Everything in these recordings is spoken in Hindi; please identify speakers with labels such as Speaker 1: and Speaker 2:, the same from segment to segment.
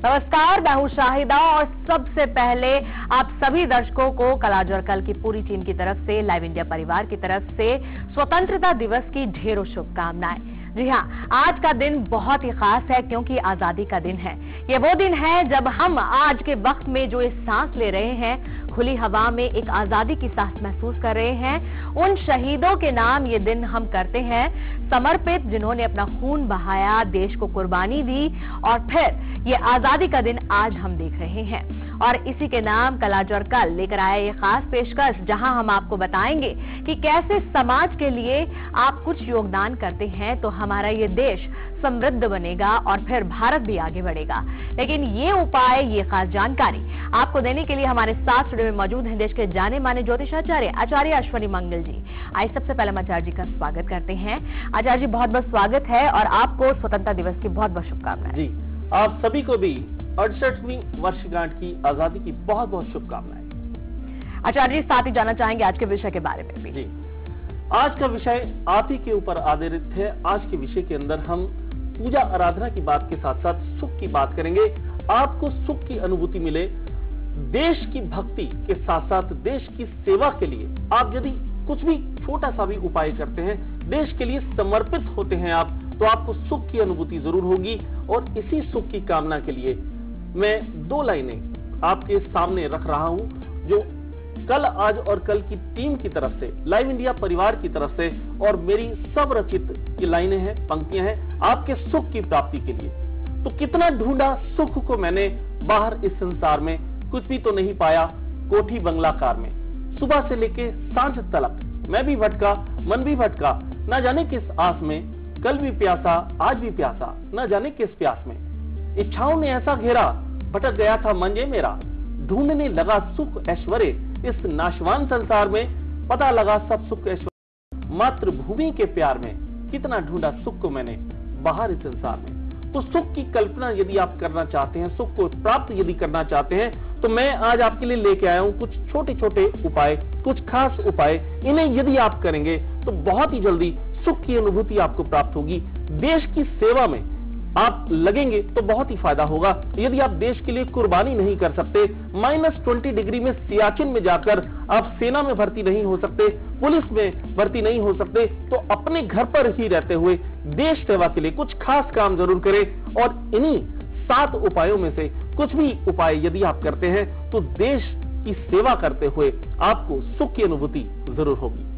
Speaker 1: नमस्कार, मैं हूं शाहिदा और सबसे पहले आप सभी दर्शकों को कल और कल की पूरी टीम की तरफ से, लाइव इंडिया परिवार की तरफ से स्वतंत्रता दिवस की ढेरों शुभकामनाएं। जी हाँ, आज का दिन बहुत ही खास है क्योंकि आजादी का दिन है। ये वो दिन है जब हम आज के वक्त में जो ये सांस ले रहे हैं, खुली हवा में एक आजादी की सांस महसूस कर रहे हैं, उन शहीदों के नाम ये दिन हम करते हैं समर्पित, जिन्होंने अपना खून बहाया, देश को कुर्बानी दी और फिर ये आजादी का दिन आज हम देख रहे हैं। और इसी के नाम कल आज और कल लेकर आए ये खास पेशकश, जहां हम आपको बताएंगे कि कैसे समाज के लिए आप कुछ योगदान करते हैं तो हमारा ये देश समृद्ध बनेगा और फिर भारत भी आगे बढ़ेगा। लेकिन ये उपाय, ये खास जानकारी आपको देने के लिए हमारे साथ स्टूडियो में मौजूद हैं देश के जाने माने ज्योतिषाचार्य आचार्य अश्वनी मंगल जी। आज सबसे पहले हम आचार्य जी का स्वागत करते हैं। आचार्य जी, बहुत बहुत स्वागत है और आपको स्वतंत्रता दिवस की बहुत बहुत शुभकामनाएं।
Speaker 2: जी, आप सभी को भी 68वीं वर्षगांठ की आजादी की बहुत बहुत शुभकामनाएं।
Speaker 1: आचार्य जी, साथ ही जानना चाहेंगे आज के विषय के बारे में भी।
Speaker 2: जी, आज का विषय आप ही के ऊपर आधारित है। आज के विषय के अंदर हम पूजा आराधना की बात के साथ साथ सुख की बात करेंगे। आपको सुख की अनुभूति मिले, देश की भक्ति के साथ साथ देश की सेवा के लिए आप यदि कुछ भी छोटा सा भी उपाय करते हैं, देश के लिए समर्पित होते हैं आप, तो आपको सुख की अनुभूति जरूर होगी। और इसी सुख की कामना के लिए मैं दो लाइनें आपके सामने रख रहा हूं, जो कल आज और कल की टीम की तरफ से, लाइव इंडिया परिवार की तरफ से और मेरी सब रचित ये लाइनें हैं, पंक्तियां हैं आपके सुख की प्राप्ति के लिए। तो कितना ढूंढा सुख को मैंने बाहर इस संसार में, कुछ भी तो नहीं पाया कोठी बंगलाकार में। सुबह से लेके सांझ तलक मैं भी भटका, मन भी भटका, ना जाने किस आस में, कल भी प्यासा आज भी प्यासा, ना जाने किस प्यास में। इच्छाओं ने ऐसा घेरा, भटक गया था मन ये मेरा, ढूंढने लगा सुख ऐश्वर्य इस नाशवान संसार में, पता लगा सब सुख ऐश्वर्य मातृभूमि के प्यार में। कितना ढूंढा सुख को मैंने बाहर इस संसार में। तो सुख की कल्पना यदि आप करना चाहते हैं, सुख को प्राप्त यदि करना चाहते हैं, तो मैं आज आपके लिए लेके आया हूं कुछ छोटे छोटे उपाय, कुछ खास उपाय। इन्हें यदि आप करेंगे तो बहुत ही जल्दी सुख की अनुभूति आपको प्राप्त होगी। देश की सेवा में आप लगेंगे तो बहुत ही फायदा होगा। यदि आप देश के लिए कुर्बानी नहीं कर सकते, -20 डिग्री में सियाचिन में जाकर आप सेना में भर्ती नहीं हो सकते, पुलिस में भर्ती नहीं हो सकते, तो अपने घर पर ही रहते हुए देश सेवा के लिए कुछ खास काम जरूर करें। और इन्हीं 7 उपायों में से कुछ भी उपाय यदि आप करते हैं तो देश की सेवा करते हुए आपको सुख की अनुभूति जरूर होगी।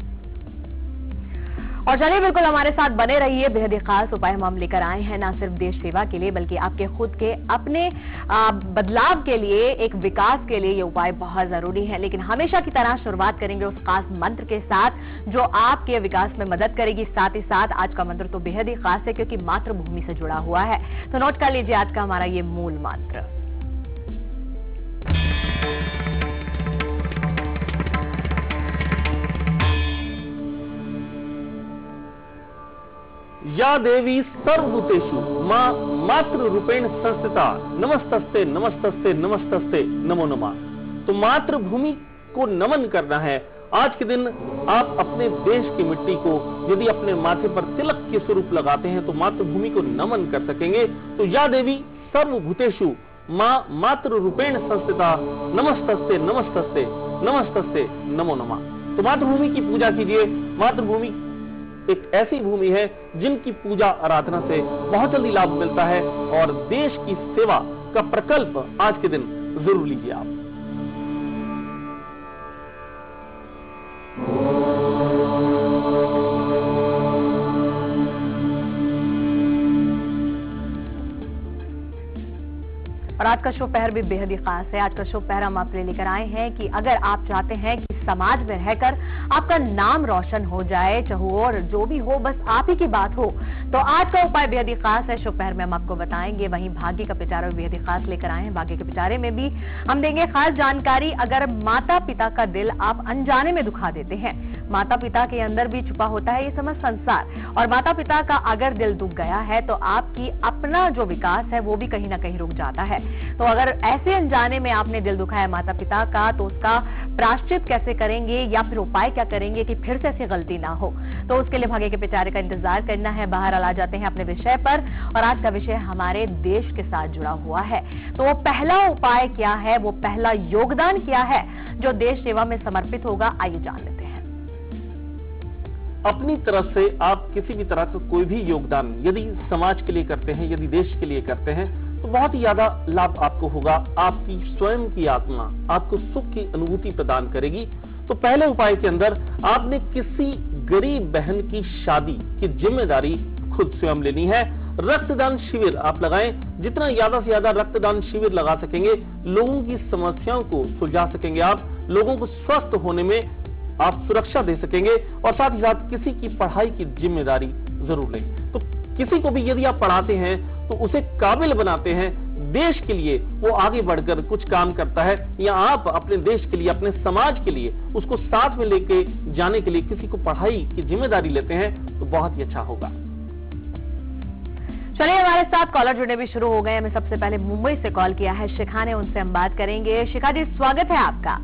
Speaker 1: और चलिए, बिल्कुल हमारे साथ बने रहिए। बेहद ही खास उपाय हम लेकर आए हैं, ना सिर्फ देश सेवा के लिए बल्कि आपके खुद के अपने बदलाव के लिए, एक विकास के लिए ये उपाय बहुत जरूरी है। लेकिन हमेशा की तरह शुरुआत करेंगे उस खास मंत्र के साथ जो आपके विकास में मदद करेगी। साथ ही साथ आज का मंत्र तो बेहद ही खास है क्योंकि मातृभूमि से जुड़ा हुआ है। तो नोट कर लीजिए आज का हमारा ये मूल मंत्र।
Speaker 2: या देवी सर्वभूतेषु मां मातृ रूपेण संस्थिता, नमस्तस्ते नमस्तस्ते नमस्तस्ते नमो नमः। तो मातृभूमि को नमन करना है। आज के दिन आप अपने देश की मिट्टी को यदि अपने माथे पर तिलक के स्वरूप लगाते हैं तो मातृभूमि को नमन कर सकेंगे। तो या देवी सर्वभूतेषु मां मातृ रूपेण संस्थिता, नमस्तस्ते नमस्तस्ते नमस्तस्ते नमो नमः। तो मातृभूमि की पूजा कीजिए। मातृभूमि एक ऐसी भूमि है जिनकी पूजा आराधना से बहुत जल्दी लाभ मिलता है और देश की सेवा का प्रकल्प आज के दिन जरूर लीजिए आप।
Speaker 1: और आज का शो पहर भी बेहद ही खास है। आज का शो पहर हम आपके लिए लेकर आए हैं कि अगर आप चाहते हैं कि समाज में रहकर आपका नाम रोशन हो जाए, चाहे और जो भी हो, बस आप ही की बात हो, तो आज का उपाय बेहद ही खास है। शो पहर में हम आपको बताएंगे। वहीं भाग्य का पिटारा भी बेहद ही खास लेकर आए हैं। भाग्य के पिटारे में भी हम देंगे खास जानकारी। अगर माता पिता का दिल आप अनजाने में दुखा देते हैं, माता पिता के अंदर भी छुपा होता है ये समझ संसार, और माता पिता का अगर दिल दुख गया है तो आपकी अपना जो विकास है वो भी कहीं ना कहीं रुक जाता है। तो अगर ऐसे अनजाने में आपने दिल दुखाया है माता पिता का, तो उसका प्रायश्चित कैसे करेंगे या फिर उपाय क्या करेंगे कि फिर से ऐसी गलती ना हो, तो उसके लिए भाग्य के पिटारे का इंतजार करना है। बाहर आ जाते हैं अपने विषय पर, और आज का विषय हमारे देश के साथ जुड़ा हुआ है। तो वो पहला उपाय क्या है, वो पहला योगदान क्या है जो देश सेवा में समर्पित होगा, आइए जान लेते हैं।
Speaker 2: अपनी तरफ से आप किसी भी तरह का कोई भी योगदान यदि समाज के लिए करते हैं, यदि देश के लिए करते हैं, तो बहुत ही ज्यादा लाभ आपको होगा। आपकी स्वयं की आत्मा आपको सुख की अनुभूति प्रदान करेगी। तो पहले उपाय के अंदर आपने किसी गरीब बहन की शादी की जिम्मेदारी खुद स्वयं लेनी है। रक्तदान शिविर आप लगाएं, जितना ज्यादा से ज्यादा रक्तदान शिविर लगा सकेंगे, लोगों की समस्याओं को सुलझा सकेंगे, आप लोगों को स्वस्थ होने में आप सुरक्षा दे सकेंगे, और साथ ही साथ किसी की पढ़ाई की जिम्मेदारी जरूर लें। तो किसी को भी यदि आप पढ़ाते हैं तो उसे काबिल बनाते हैं, देश के लिए वो आगे बढ़कर कुछ काम करता है, या आप अपने देश के लिए, अपने समाज के लिए उसको साथ में लेके जाने के लिए किसी को पढ़ाई की जिम्मेदारी लेते हैं, तो बहुत ही अच्छा होगा।
Speaker 1: चलिए, हमारे साथ कॉलर जुड़ने भी शुरू हो गए। हमें सबसे पहले मुंबई से कॉल किया है शिखा ने, उनसे हम बात करेंगे। शिखा जी, स्वागत है आपका।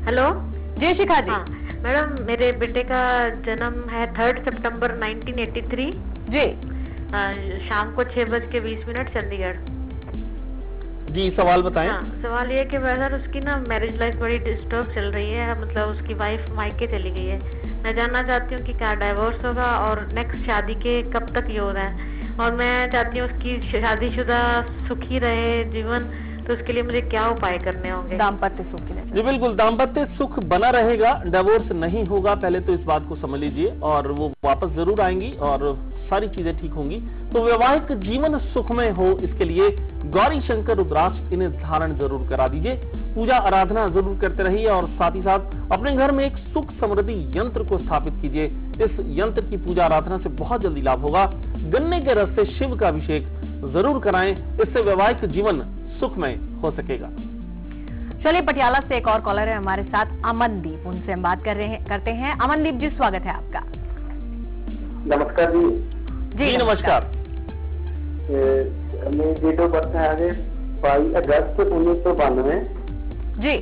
Speaker 3: हेलो
Speaker 1: जी शिखा जी।
Speaker 3: हाँ, मैडम मेरे बेटे का जन्म है 3 सितंबर 1983
Speaker 1: जी।
Speaker 3: शाम को 6:20 चंडीगढ़।
Speaker 2: जी, सवाल बताएं।
Speaker 3: हाँ, सवाल ये कि सर उसकी ना मैरिज लाइफ बड़ी डिस्टर्ब चल रही है, मतलब उसकी वाइफ मायके चली गई है। मैं जानना चाहती हूँ कि क्या डाइवोर्स होगा और नेक्स्ट शादी के कब तक ये हो रहा है, और मैं चाहती हूँ उसकी शादीशुदा सुखी रहे जीवन, तो उसके लिए मुझे क्या उपाय करने होंगे?
Speaker 1: दाम्पत्य सुख के लिए।
Speaker 2: जी बिल्कुल, दाम्पत्य सुख बना रहेगा, डिवोर्स नहीं होगा। पहले तो इस बात को समझ लीजिए, और वो वापस जरूर आएंगी और सारी चीजें ठीक होंगी। तो वैवाहिक जीवन सुखमय हो, इसके लिए गौरी शंकर रुद्राक्ष इन्हें धारण जरूर करा दीजिए, पूजा आराधना जरूर करते रहिए, और साथ ही साथ अपने घर में एक सुख समृद्धि यंत्र को स्थापित कीजिए। इस यंत्र की पूजा आराधना से बहुत जल्दी लाभ होगा। गन्ने के रस से शिव का अभिषेक जरूर कराएं, इससे वैवाहिक जीवन सुखमय हो सकेगा।
Speaker 1: चलिए, पटियाला से एक और कॉलर है हमारे साथ, अमनदीप, उनसे हम बात करते हैं। अमनदीप जी, स्वागत है आपका।
Speaker 4: नमस्कार जी।
Speaker 2: जी नमस्कार।
Speaker 4: मेरी डेट ऑफ बर्थ है 22 अगस्त 1992
Speaker 1: जी।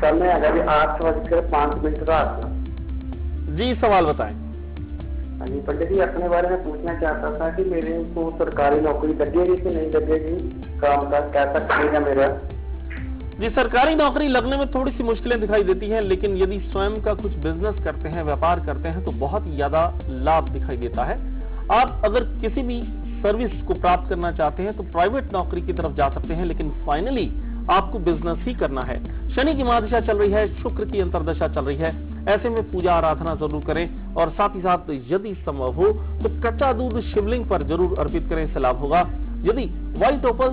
Speaker 4: समय है 8:05 रात।
Speaker 2: जी, सवाल बताएं।
Speaker 4: हाँ जी, पंडित जी अपने बारे में पूछना चाहता था कि मेरे को सरकारी नौकरी लगेगी कि नहीं लगेगी, काम का कैसा करेगा मेरा?
Speaker 2: जी, सरकारी नौकरी लगने में थोड़ी सी मुश्किलें दिखाई देती हैं, लेकिन यदि स्वयं का कुछ बिजनेस करते हैं, व्यापार करते हैं, तो बहुत ही ज्यादा लाभ दिखाई देता है। आप अगर किसी भी सर्विस को प्राप्त करना चाहते हैं तो प्राइवेट नौकरी की तरफ जा सकते हैं, लेकिन फाइनली आपको बिजनेस ही करना है। शनि की महादशा चल रही है, शुक्र की अंतर्दशा चल रही है, ऐसे में पूजा आराधना जरूर करें, और साथ ही साथ यदि संभव हो तो कच्चा दूध शिवलिंग पर जरूर अर्पित करें, इससे लाभ होगा। यदि व्हाइट ओपल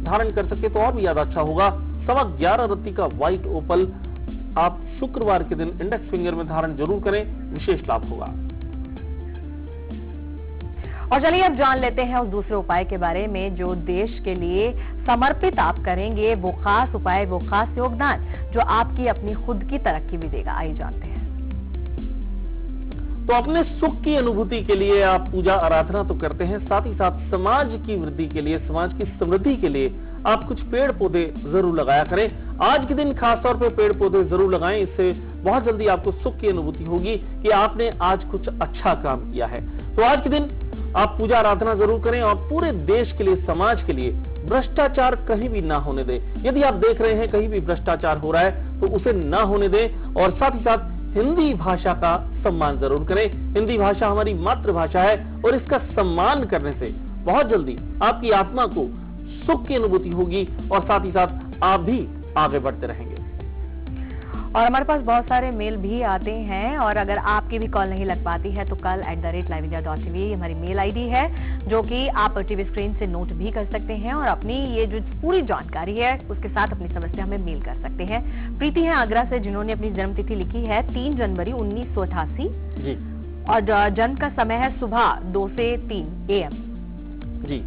Speaker 2: धारण कर सके तो और भी ज्यादा अच्छा होगा। 11:15 रत्ती का व्हाइट ओपल आप शुक्रवार के दिन इंडेक्स फिंगर में धारण जरूर करें, विशेष लाभ होगा।
Speaker 1: और चलिए, अब जान लेते हैं उस दूसरे उपाय के बारे में जो देश के लिए समर्पित आप करेंगे। वो खास उपाय, वो खास योगदान जो आपकी अपनी खुद की तरक्की भी देगा, आइए जानते हैं।
Speaker 2: तो अपने सुख की अनुभूति के लिए आप पूजा आराधना तो करते हैं, साथ ही साथ समाज की वृद्धि के लिए, समाज की समृद्धि के लिए आप कुछ पेड़ पौधे जरूर लगाया करें। आज के दिन खास तौर पे पेड़ पौधे जरूर लगाएं, इससे बहुत जल्दी आपको सुख की अनुभूति होगी कि आपने आज कुछ अच्छा काम किया है। तो आज के दिन आप पूजा आराधना जरूर करें, और पूरे देश के लिए, समाज के लिए भ्रष्टाचार कहीं भी ना होने दें। यदि आप देख रहे हैं कहीं भी भ्रष्टाचार हो रहा है तो उसे ना होने दें, और साथ ही साथ हिंदी भाषा का सम्मान जरूर करें। हिंदी भाषा हमारी मातृभाषा है, और इसका सम्मान करने से बहुत जल्दी आपकी आत्मा को सुख की अनुभूति होगी, और साथ ही साथ आप भी आगे बढ़ते रहेंगे।
Speaker 1: और हमारे पास बहुत सारे मेल भी आते हैं, और अगर आपकी भी कॉल नहीं लग पाती है तो कल @liveindia.tv हमारी मेल आईडी है, जो कि आप टीवी स्क्रीन से नोट भी कर सकते हैं, और अपनी ये जो पूरी जानकारी है उसके साथ अपनी समस्या हमें मेल कर सकते हैं। प्रीति है आगरा से, जिन्होंने अपनी जन्मतिथि लिखी है 3 जनवरी 1988
Speaker 2: जी,
Speaker 1: और जन्म का समय है सुबह 2 से 3 AM
Speaker 2: जी।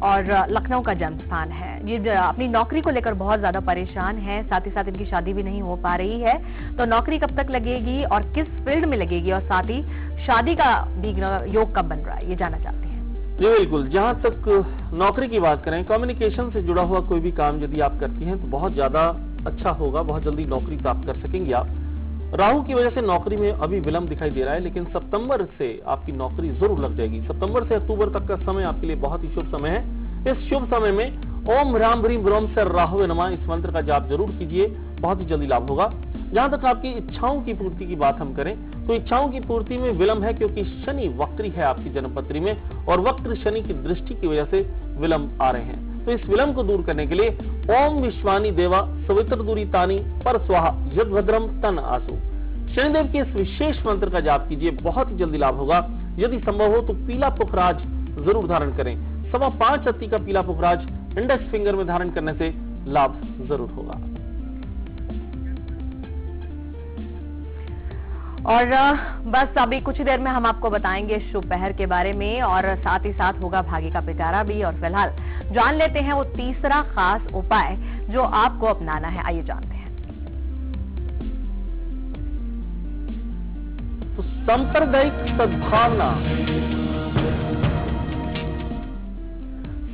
Speaker 1: और लखनऊ का जन्म स्थान है। ये अपनी नौकरी को लेकर बहुत ज्यादा परेशान है, साथ ही साथ इनकी शादी भी नहीं हो पा रही है। तो नौकरी कब तक लगेगी और किस फील्ड में लगेगी, और साथ ही शादी का भी योग कब बन रहा है, ये जानना चाहते हैं।
Speaker 2: जी बिल्कुल, जहां तक नौकरी की बात करें, कम्युनिकेशन से जुड़ा हुआ कोई भी काम यदि आप करती हैं तो बहुत ज्यादा अच्छा होगा, बहुत जल्दी नौकरी प्राप्त कर सकेंगे आप। राहु की वजह से नौकरी में अभी विलंब दिखाई दे रहा है, लेकिन सितंबर से आपकी नौकरी जरूर लग जाएगी। सितंबर से अक्टूबर तक का समय आपके लिए बहुत ही शुभ समय है। इस शुभ समय में ओम ह्राम ह्रीम ब्रोम से राहवे नमः इस मंत्र का जाप जरूर कीजिए, बहुत ही जल्दी लाभ होगा। जहां तक आपकी इच्छाओं की पूर्ति की बात हम करें तो इच्छाओं की पूर्ति में विलंब है, क्योंकि शनि वक्री है आपकी जन्मपत्री में, और वक्र शनि की दृष्टि की वजह से विलंब आ रहे हैं। तो इस विलंब को दूर करने के लिए ओम विश्वानी देवा सवित्र दूरी तानी पर स्वाहा यद्भद्रम तन आसु शनिदेव के इस विशेष मंत्र का जाप कीजिए, बहुत ही जल्दी लाभ होगा। यदि संभव हो तो पीला पुखराज जरूर धारण करें। 5.25 अत्ती का पीला पुखराज इंडेक्स फिंगर में धारण करने से लाभ जरूर होगा।
Speaker 1: और बस अभी कुछ देर में हम आपको बताएंगे शुभ पहर के बारे में, और साथ ही साथ होगा भाग्य का पिटारा भी। और फिलहाल जान लेते हैं वो तीसरा खास उपाय जो आपको अपनाना है, आइए जानते हैं।
Speaker 2: तो सांप्रदायिक सद्भावना,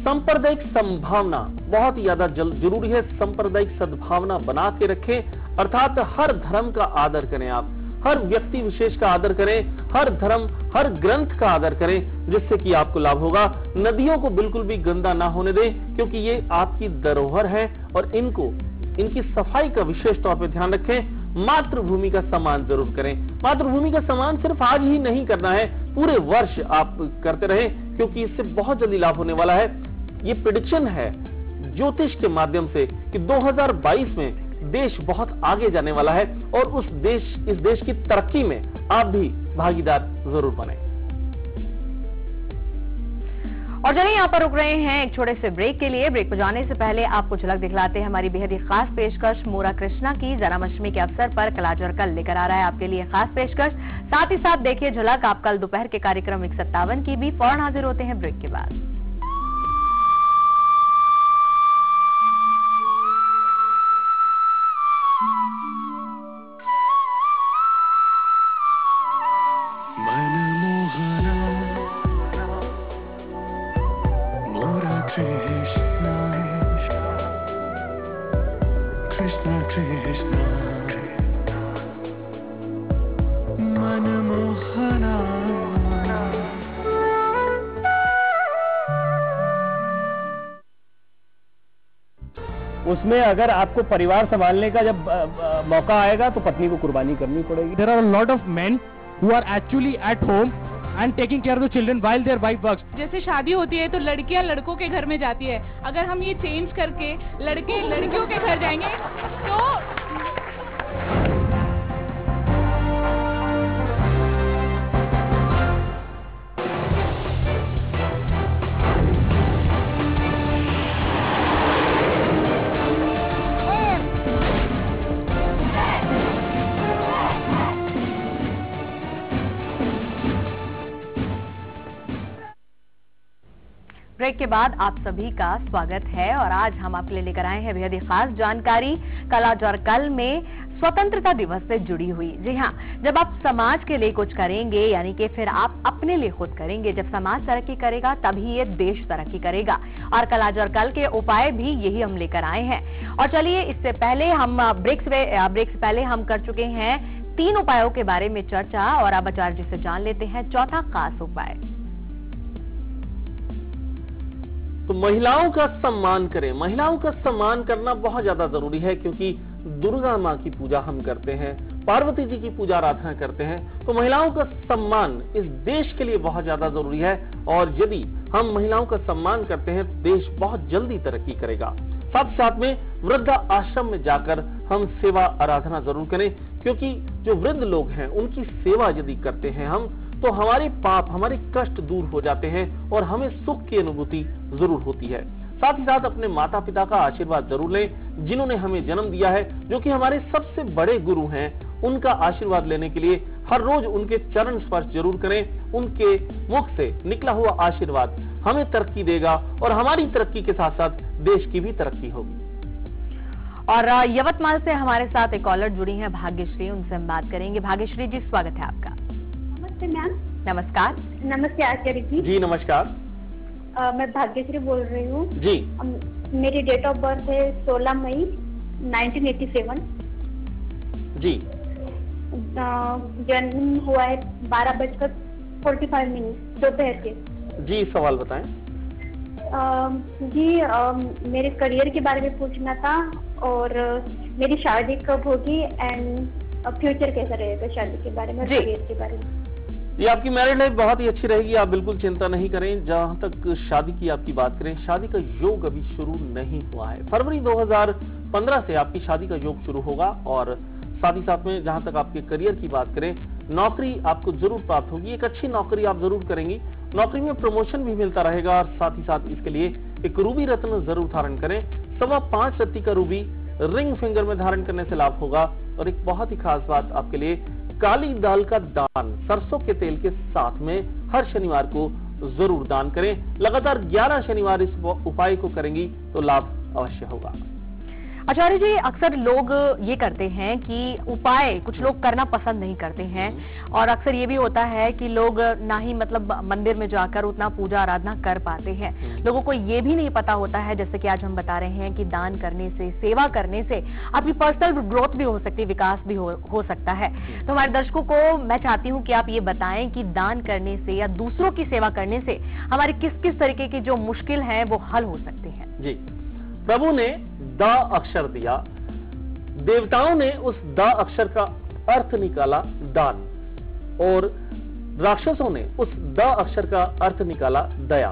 Speaker 2: सांप्रदायिक संभावना बहुत ही ज्यादा जरूरी है। सांप्रदायिक सद्भावना बना के रखें, अर्थात हर धर्म का आदर करें आप, हर व्यक्ति विशेष का आदर करें, हर धर्म हर ग्रंथ का आदर करें, जिससे कि आपको लाभ होगा। नदियों को बिल्कुल भी गंदा ना होने दें, क्योंकि ये आपकी धरोहर है और इनकी सफाई का विशेष तौर पर ध्यान रखें। मातृभूमि का सम्मान जरूर करें। मातृभूमि का सम्मान सिर्फ आज ही नहीं करना है, पूरे वर्ष आप करते रहें, क्योंकि इससे बहुत जल्दी लाभ होने वाला है। ये प्रेडिक्शन है ज्योतिष के माध्यम से कि 2022 में देश बहुत आगे जाने वाला है, और इस देश की तरक्की में आप भी भागीदार जरूर बने।
Speaker 1: और चलिए यहाँ पर रुक रहे हैं एक छोटे से ब्रेक के लिए। ब्रेक पर जाने से पहले आपको झलक दिखलाते हैं हमारी बेहद ही खास पेशकश मोरा कृष्णा की। जन्माष्टमी के अवसर पर कलाजर कल लेकर आ रहा है आपके लिए खास पेशकश। साथ ही साथ देखिए झलक आप कल दोपहर के कार्यक्रम 157 की भी। फौरन हाजिर होते हैं ब्रेक के बाद।
Speaker 5: उसमें अगर आपको परिवार संभालने का जब मौका आएगा तो पत्नी को कुर्बानी करनी पड़ेगी।
Speaker 6: There are a lot of men who are actually at home and taking care of the children while their wife works.
Speaker 7: जैसे शादी होती है तो लड़कियां लड़कों के घर में जाती है, अगर हम ये चेंज करके लड़के लड़कियों के घर जाएंगे तो
Speaker 1: ब्रेक के बाद आप सभी का स्वागत है। और आज हम आपके लिए लेकर आए हैं बेहद ही खास जानकारी कलाजर कल में स्वतंत्रता दिवस से जुड़ी हुई। जी हाँ, जब आप समाज के लिए कुछ करेंगे, यानी कि फिर आप अपने लिए खुद करेंगे, जब समाज तरक्की करेगा तभी ये देश तरक्की करेगा। और कलाजर कल के उपाय भी यही हम लेकर आए हैं। और चलिए इससे पहले हम ब्रेक से पहले हम कर चुके हैं 3 उपायों के बारे में चर्चा, और अब आचार्य जी से जान लेते हैं चौथा खास उपाय।
Speaker 2: तो महिलाओं का सम्मान करें। महिलाओं का सम्मान करना बहुत ज्यादा जरूरी है, क्योंकि दुर्गा माँ की पूजा हम करते हैं, पार्वती जी की पूजा आराधना करते हैं, तो महिलाओं का सम्मान इस देश के लिए बहुत ज्यादा जरूरी है। और यदि हम महिलाओं का सम्मान करते हैं तो देश बहुत जल्दी तरक्की करेगा। साथ साथ में वृद्धा आश्रम में जाकर हम सेवा आराधना जरूर करें, क्योंकि जो वृद्ध लोग हैं उनकी सेवा यदि करते हैं हम, तो हमारे पाप हमारे कष्ट दूर हो जाते हैं और हमें सुख की अनुभूति जरूर होती है। साथ ही साथ अपने माता पिता का आशीर्वाद जरूर लें, जिन्होंने हमें जन्म दिया है, जो कि हमारे सबसे बड़े गुरु हैं। उनका आशीर्वाद लेने के लिए हर रोज उनके चरण स्पर्श जरूर करें। उनके मुख से निकला हुआ आशीर्वाद हमें तरक्की देगा और हमारी तरक्की के साथ साथ देश की भी तरक्की होगी।
Speaker 1: और यवतमाल से हमारे साथ एक कॉलर जुड़ी हैं भाग्यश्री, उनसे हम बात करेंगे। भाग्यश्री जी, स्वागत है आपका।
Speaker 8: नमस्ते मैम।
Speaker 1: नमस्कार।
Speaker 8: नमस्ते आचार्य जी।
Speaker 2: जी नमस्कार।
Speaker 8: मैं भाग्यश्री बोल रही हूँ
Speaker 2: जी।
Speaker 8: मेरी डेट ऑफ बर्थ है 16 मई 1987।
Speaker 2: जी।
Speaker 8: जन्म हुआ है 12:45 दोपहर के।
Speaker 2: जी, सवाल बताएं।
Speaker 8: जी, मेरे करियर के बारे में पूछना था और मेरी शादी कब होगी एंड फ्यूचर कैसा रहेगा शादी के बारे में, करियर के बारे में।
Speaker 2: ये आपकी मैरिड लाइफ बहुत ही अच्छी रहेगी, आप बिल्कुल चिंता नहीं करें। जहां तक शादी की आपकी बात करें, शादी का योग अभी शुरू नहीं हुआ है। फरवरी 2015 से आपकी शादी का योग शुरू होगा और साथ ही साथ में जहां तक आपके करियर की बात करें, नौकरी आपको जरूर प्राप्त होगी, एक अच्छी नौकरी आप जरूर करेंगी, नौकरी में प्रमोशन भी मिलता रहेगा। और साथ ही साथ इसके लिए एक रूबी रत्न जरूर धारण करें। 5.25 रत्ती का रूबी रिंग फिंगर में धारण करने से लाभ होगा। और एक बहुत ही खास बात आपके लिए, काली दाल का दान सरसों के तेल के साथ में हर शनिवार को जरूर दान करें। लगातार 11 शनिवार इस उपाय को करेंगी तो लाभ अवश्य होगा।
Speaker 1: आचार्य जी, अक्सर लोग ये करते हैं कि उपाय कुछ लोग करना पसंद नहीं करते हैं और अक्सर ये भी होता है कि लोग ना ही मतलब मंदिर में जाकर उतना पूजा आराधना कर पाते हैं। लोगों को ये भी नहीं पता होता है, जैसे कि आज हम बता रहे हैं कि दान करने से, सेवा करने से आपकी पर्सनल ग्रोथ भी हो सकती है, विकास भी हो सकता है। तो हमारे दर्शकों को मैं चाहती हूँ कि आप ये बताएं कि दान करने से या दूसरों की सेवा करने से हमारे किस किस तरीके की जो मुश्किल है वो हल हो सकती है।
Speaker 2: जी, प्रभु ने द अक्षर दिया, देवताओं ने उस द अक्षर का अर्थ निकाला दान, और राक्षसों ने उस द अक्षर का अर्थ निकाला दया।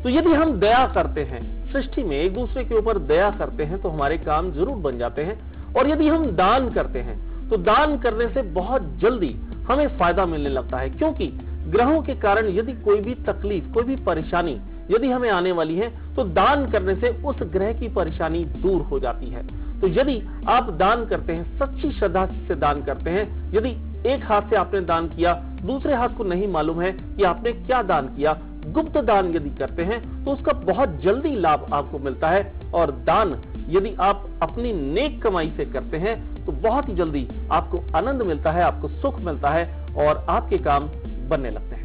Speaker 2: तो यदि हम दया करते हैं, सृष्टि में एक दूसरे के ऊपर दया करते हैं, तो हमारे काम जरूर बन जाते हैं। और यदि हम दान करते हैं तो दान करने से बहुत जल्दी हमें फायदा मिलने लगता है, क्योंकि ग्रहों के कारण यदि कोई भी तकलीफ, कोई भी परेशानी यदि हमें आने वाली है तो दान करने से उस ग्रह की परेशानी दूर हो जाती है। तो यदि आप दान करते हैं, सच्ची श्रद्धा से दान करते हैं, यदि एक हाथ से आपने दान किया, दूसरे हाथ को नहीं मालूम है कि आपने क्या दान किया, गुप्त दान यदि करते हैं तो उसका बहुत जल्दी लाभ आपको मिलता है। और दान यदि आप अपनी नेक कमाई से करते हैं तो बहुत ही जल्दी आपको आनंद मिलता है, आपको सुख मिलता है और आपके काम बनने लगते हैं।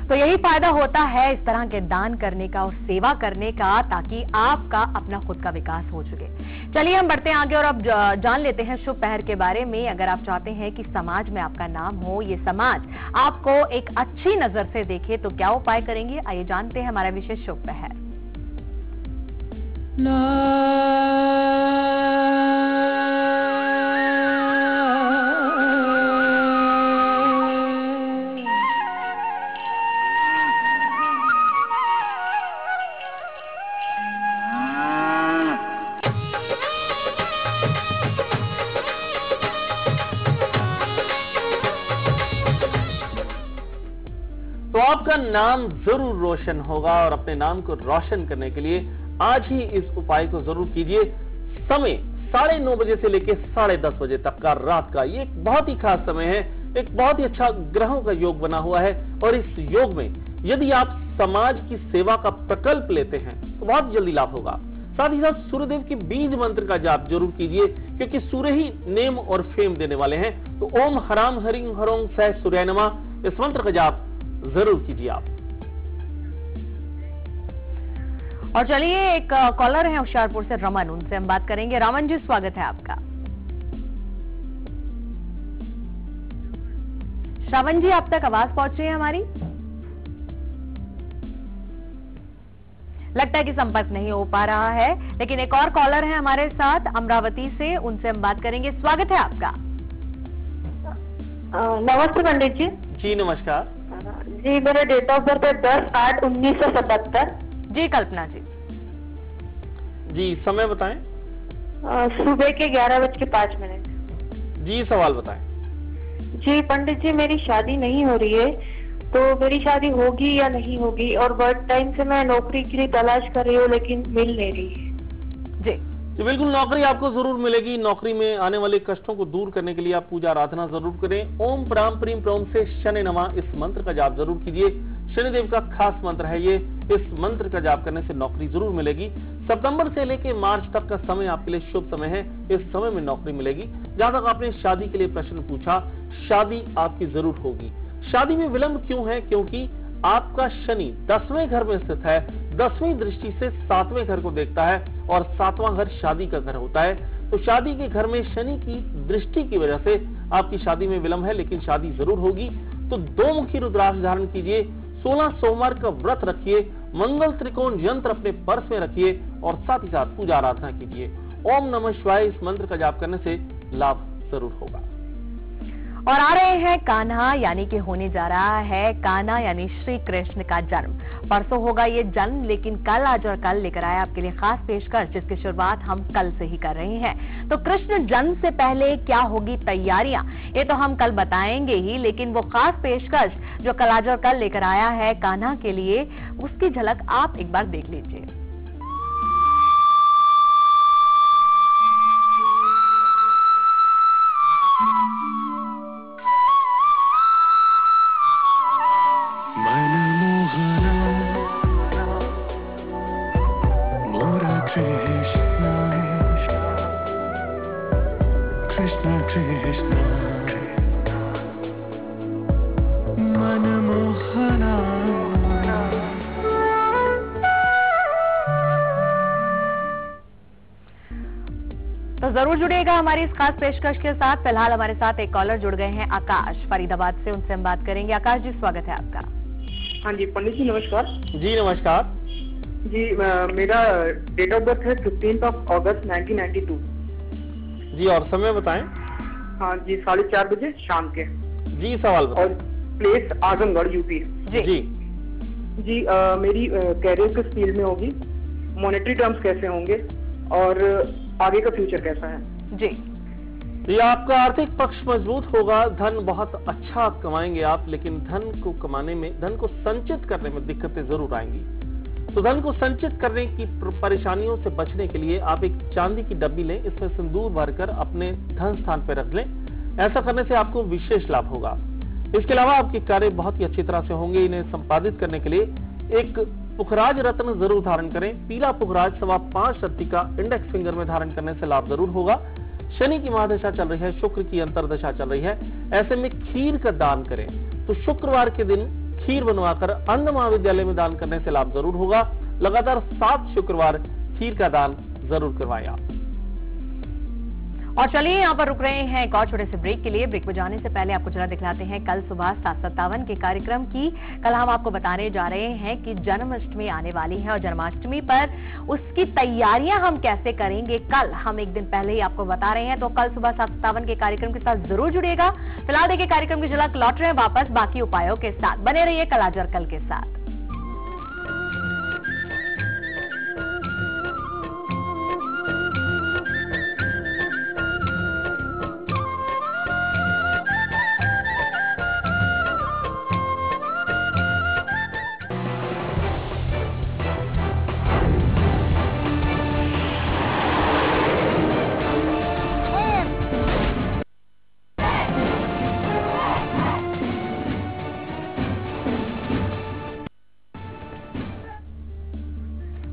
Speaker 1: तो यही फायदा होता है इस तरह के दान करने का और सेवा करने का, ताकि आपका अपना खुद का विकास हो सके। चलिए हम बढ़ते हैं आगे और अब जान लेते हैं शुभ पहर के बारे में। अगर आप चाहते हैं कि समाज में आपका नाम हो, ये समाज आपको एक अच्छी नजर से देखे, तो क्या उपाय करेंगे, आइए जानते हैं हमारा विशेष शुभ पहर।
Speaker 2: तो आपका नाम जरूर रोशन होगा और अपने नाम को रोशन करने के लिए आज ही इस उपाय को जरूर कीजिए। समय 9:30 बजे से लेकर 10:30 बजे तक का रात का, ये एक बहुत ही खास समय है, एक बहुत ही अच्छा ग्रहों का योग बना हुआ है। और इस योग में यदि आप समाज की सेवा का प्रकल्प लेते हैं तो बहुत जल्दी लाभ होगा। साथ ही साथ सूर्यदेव की बीज मंत्र का जाप जरूर कीजिए, क्योंकि सूर्य ही नेम और फेम देने वाले हैं। तो ओम हराम हरिंग हरों सह सूर्य नमः, इस मंत्र का जाप जरूर कीजिए आप।
Speaker 1: और चलिए एक कॉलर है होशियारपुर से, रमन, उनसे हम बात करेंगे। रमन जी, स्वागत है आपका। श्रवण जी, आप तक आवाज पहुंच रही है हमारी? लगता है कि संपर्क नहीं हो पा रहा है, लेकिन एक और कॉलर है हमारे साथ अमरावती से, उनसे हम बात करेंगे। स्वागत है आपका।
Speaker 8: नमस्ते पंडित जी।
Speaker 2: जी नमस्कार
Speaker 8: जी, मेरा डेट ऑफ बर्थ है 10/8/1977।
Speaker 1: जी कल्पना जी।
Speaker 2: जी, समय बताएं।
Speaker 8: सुबह के 11:05।
Speaker 2: जी, सवाल बताएं।
Speaker 8: जी पंडित जी, मेरी शादी नहीं हो रही है, तो मेरी शादी होगी या नहीं होगी? और बर्थ टाइम से मैं नौकरी के लिए तलाश कर रही हूँ लेकिन मिल नहीं रही है।
Speaker 1: जी,
Speaker 2: तो बिल्कुल नौकरी आपको जरूर मिलेगी। नौकरी में आने वाले कष्टों को दूर करने के लिए आप पूजा आराधना जरूर करें। ओम प्राम प्रीम प्रोम से शनि नमः, इस मंत्र का जाप जरूर कीजिए। शनिदेव का खास मंत्र है ये। इस मंत्र का जाप करने से नौकरी जरूर मिलेगी। सितंबर से लेकर मार्च तक का समय आपके लिए शुभ समय है। इस समय में नौकरी मिलेगी। जहां तक आपने शादी के लिए प्रश्न पूछा, शादी आपकी जरूर होगी। शादी में विलंब क्यों है? क्योंकि आपका शनि 10वें घर में स्थित है। 10वीं दृष्टि से 7वें घर को देखता है और 7वां घर शादी का घर होता है। तो शादी के घर में शनि की दृष्टि की वजह से आपकी शादी में विलंब है, लेकिन शादी जरूर होगी। तो 2 मुखी रुद्राक्ष धारण कीजिए, 16 सोमवार का व्रत रखिए, मंगल त्रिकोण यंत्र अपने पर्स में रखिए और साथ ही साथ पूजा आराधना कीजिए। ओम नमः शिवाय इस मंत्र का जाप करने से लाभ जरूर होगा।
Speaker 1: और आ रहे हैं कान्हा, यानी कि होने जा रहा है कान्हा यानी श्री कृष्ण का जन्म। परसों होगा ये जन्म, लेकिन कल, आज और कल लेकर आए आपके लिए खास पेशकश, जिसकी शुरुआत हम कल से ही कर रहे हैं। तो कृष्ण जन्म से पहले क्या होगी तैयारियां, ये तो हम कल बताएंगे ही, लेकिन वो खास पेशकश जो कल, आज और कल लेकर आया है कान्हा के लिए, उसकी झलक आप एक बार देख लीजिए। तो जरूर जुड़िएगा हमारी इस खास पेशकश के साथ। फिलहाल हमारे साथ एक कॉलर जुड़ गए हैं, आकाश फरीदाबाद से, उनसे हम बात करेंगे। आकाश जी, स्वागत है आपका।
Speaker 9: हाँ जी पंडित जी नमस्कार।
Speaker 2: जी नमस्कार
Speaker 9: जी, मेरा डेट ऑफ बर्थ है 15 अगस्त 1992।
Speaker 2: जी, और समय बताएं।
Speaker 9: हाँ जी, 4:30 बजे शाम के।
Speaker 2: जी, सवाल बताएं।
Speaker 9: और प्लेस आजमगढ़, यूपी।
Speaker 2: जी
Speaker 9: जी, मेरी कैरियर किस फील्ड में होगी, मॉनेटरी टर्म्स कैसे होंगे और आगे का फ्यूचर कैसा है?
Speaker 1: जी,
Speaker 2: ये आपका आर्थिक पक्ष मजबूत होगा, धन बहुत अच्छा कमाएंगे आप, लेकिन धन को कमाने में, धन को संचित करने में दिक्कतें जरूर आएंगी। तो धन को संचित करने की परेशानियों से बचने के लिए आप एक चांदी की डब्बी लें, इसमें सिंदूर भरकर अपने धन स्थान पर रख लें। ऐसा करने से आपको विशेष लाभ होगा। इसके अलावा आपके कार्य बहुत ही अच्छी तरह से होंगे। इन्हें संपादित करने के लिए एक पुखराज रत्न जरूर धारण करें। पीला पुखराज 5.25 रत्ती का इंडेक्स फिंगर में धारण करने से लाभ जरूर होगा। शनि की महादशा चल रही है, शुक्र की अंतरदशा चल रही है, ऐसे में खीर का दान करें। तो शुक्रवार के दिन खीर बनवाकर अन्य महाविद्यालय में दान करने से लाभ जरूर होगा। लगातार 7 शुक्रवार खीर का दान जरूर करवाएं आप।
Speaker 1: और चलिए यहाँ पर रुक रहे हैं एक और छोटे से ब्रेक के लिए। ब्रेक में जाने से पहले आपको जरा दिखलाते हैं कल सुबह 7:57 के कार्यक्रम की। कल हम आपको बताने जा रहे हैं कि जन्माष्टमी आने वाली है और जन्माष्टमी पर उसकी तैयारियां हम कैसे करेंगे, कल हम एक दिन पहले ही आपको बता रहे हैं। तो कल सुबह 7:57 के कार्यक्रम के साथ जरूर जुड़िएगा। फिलहाल देखिए कार्यक्रम की झलक, लौट रहे हैं वापस बाकी उपायों के साथ। बने रहिए कल, आज और कल के साथ।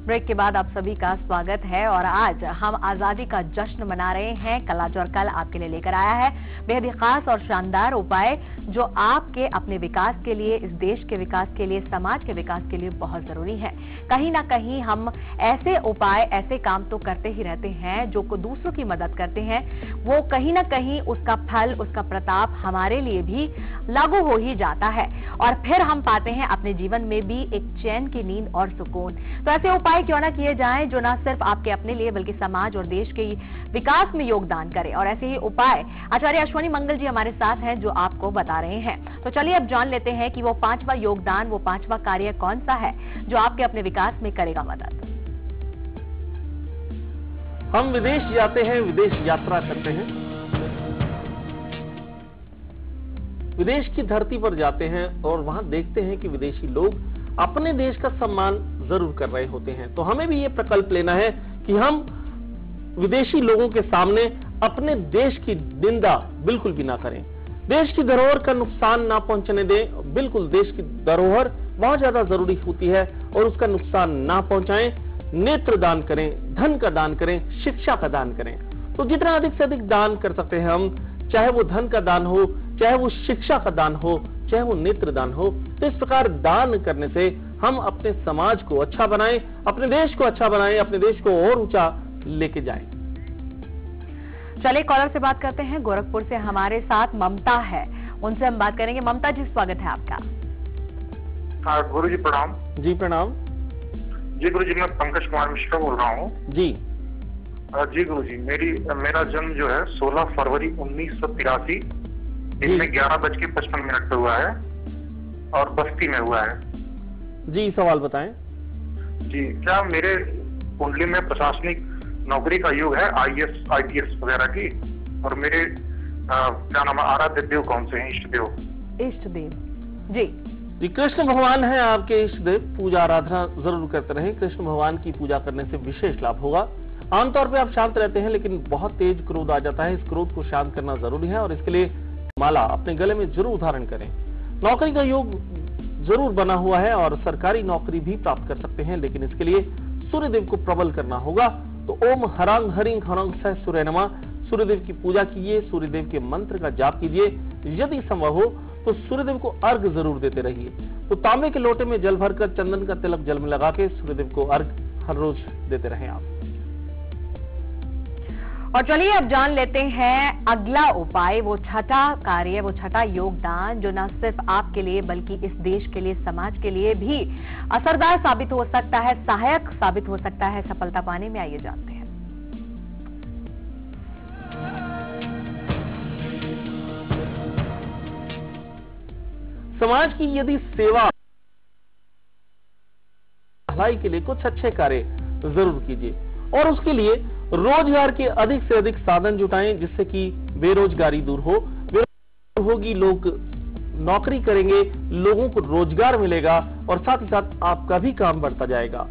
Speaker 1: ब्रेक के बाद आप सभी का स्वागत है और आज हम आजादी का जश्न मना रहे हैं। कल, आज और कल आपके लिए लेकर आया है बेहद ही खास और शानदार उपाय जो आपके अपने विकास के लिए, इस देश के विकास के लिए, समाज के विकास के लिए बहुत जरूरी है। कहीं ना कहीं हम ऐसे उपाय, ऐसे काम तो करते ही रहते हैं जो को दूसरों की मदद करते हैं, वो कहीं ना कहीं उसका फल, उसका प्रताप हमारे लिए भी लागू हो ही जाता है और फिर हम पाते हैं अपने जीवन में भी एक चैन की नींद और सुकून। तो ऐसे उपाय क्यों ना किए जाएं जो ना सिर्फ आपके अपने लिए बल्कि समाज और देश के विकास में योगदान करें। और ऐसे ही उपाय आचार्य अश्वनी मंगल जी हमारे साथ हैं जो आपको बता रहे हैं। तो चलिए अब जान लेते हैं कि वो 5वां योगदान, वो 5वां कार्य कौन सा है जो आपके अपने विकास में करेगा मदद।
Speaker 2: हम विदेश जाते हैं, विदेश यात्रा करते हैं, विदेश की धरती पर जाते हैं और वहां देखते हैं कि विदेशी लोग अपने देश का सम्मान जरूर कर रहे होते हैं। तो हमें भी ये प्रकल्प लेना है कि हम विदेशी लोगों के सामने अपने देश की निंदा बिल्कुल भी ना करें, देश की धरोहर का नुकसान ना पहुंचने दें। बिल्कुल देश की धरोहर बहुत ज्यादा जरूरी होती है और उसका नुकसान ना पहुंचाएं। नेत्र दान करें, धन का दान करें, शिक्षा का दान करें। तो जितना अधिक से अधिक दान कर सकते हैं हम, चाहे वो धन का दान हो, चाहे वो शिक्षा का दान हो, चाहे वो नेत्र दान हो, तो इस प्रकार दान करने से हम अपने समाज को अच्छा बनाएं, अपने देश को अच्छा बनाएं, अपने देश को और ऊंचा लेके जाएं।
Speaker 1: चलिए कॉलर से बात करते हैं। गोरखपुर से हमारे साथ ममता है, उनसे हम बात करेंगे। ममता जी, स्वागत है आपका।
Speaker 10: हाँ गुरु जी प्रणाम।
Speaker 2: जी प्रणाम।
Speaker 10: जी गुरु जी, मैं पंकज कुमार मिश्रा बोल रहा हूँ।
Speaker 2: जी
Speaker 10: जी गुरु जी, मेरा जन्म जो है 16 फरवरी 1983 दिन में 11:55 पे हुआ है और बस्ती में हुआ है।
Speaker 2: जी सवाल बताएं।
Speaker 10: जी, क्या मेरे कुंडली में प्रशासनिक नौकरी का योग है, IAS IPS वगैरह की? और मेरे क्या नाम है, आराध्य देव कौन से हैं, इष्ट देव?
Speaker 1: इष्ट देव जी
Speaker 2: कृष्ण भगवान है आपके इष्ट देव। पूजा आराधना जरूर करते रहें। कृष्ण भगवान की पूजा करने से विशेष लाभ होगा। आमतौर पे आप शांत रहते हैं, लेकिन बहुत तेज क्रोध आ जाता है। इस क्रोध को शांत करना जरूरी है और इसके लिए माला अपने गले में जरूर धारण करें। नौकरी का योग जरूर बना हुआ है और सरकारी नौकरी भी प्राप्त कर सकते हैं, लेकिन इसके लिए सूर्यदेव को प्रबल करना होगा। तो ओम हरांग हरिंग हरंग सह सूर्य नमः, सूर्यदेव की पूजा कीजिए, सूर्यदेव के मंत्र का जाप कीजिए। यदि संभव हो तो सूर्यदेव को अर्घ जरूर देते रहिए। तो तांबे के लोटे में जल भरकर चंदन का तिलक जल में लगा के सूर्यदेव को अर्घ हर रोज देते रहें आप।
Speaker 1: और चलिए अब जान लेते हैं अगला उपाय, वो छठा कार्य, वो छठा योगदान जो न सिर्फ आपके लिए बल्कि इस देश के लिए, समाज के लिए भी असरदार साबित हो सकता है, सहायक साबित हो सकता है सफलता पाने में। आइए जानते हैं।
Speaker 2: समाज की यदि सेवा भलाई के लिए कुछ अच्छे कार्य जरूर कीजिए और उसके लिए रोजगार के अधिक से अधिक साधन जुटाएं, जिससे कि बेरोजगारी दूर हो। बेरोजगारी होगी, लोग नौकरी करेंगे, लोगों को रोजगार मिलेगा और साथ ही साथ आपका भी काम बढ़ता जाएगा।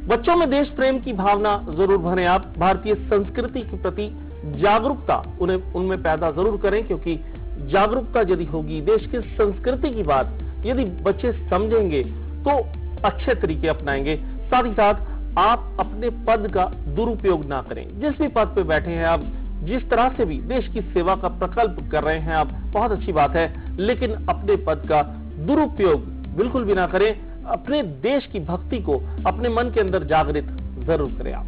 Speaker 2: बच्चों में देश प्रेम की भावना जरूर भरें आप। भारतीय संस्कृति के प्रति जागरूकता उनमें पैदा जरूर करें, क्योंकि जागरूकता यदि होगी, देश की संस्कृति की बात यदि बच्चे समझेंगे तो अच्छे तरीके अपनाएंगे। साथ ही साथ आप अपने पद का दुरुपयोग ना करें। जिस भी पद पे बैठे हैं आप, जिस तरह से भी देश की सेवा का प्रकल्प कर रहे हैं आप, बहुत अच्छी बात है, लेकिन अपने पद का दुरुपयोग बिल्कुल भी ना करें। अपने देश की भक्ति को अपने मन के अंदर जागृत जरूर करें आप।